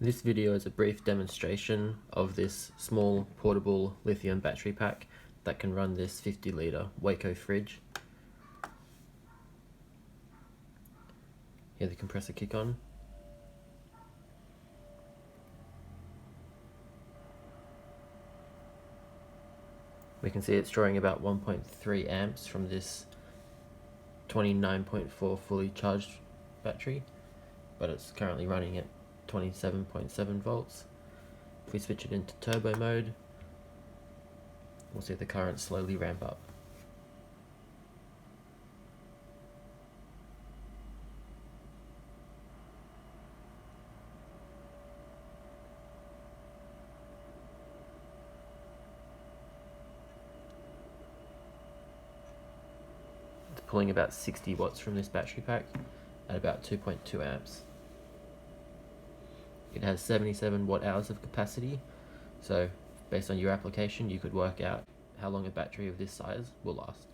This video is a brief demonstration of this small portable lithium battery pack that can run this 50-litre Waeco fridge. Hear the compressor kick on. We can see it's drawing about 1.3 amps from this 29.4 fully charged battery, but it's currently running at 27.7 volts. If we switch it into turbo mode, we'll see the current slowly ramp up. It's pulling about 60 watts from this battery pack at about 2.2 amps. It has 77 watt hours of capacity, so based on your application you could work out how long a battery of this size will last.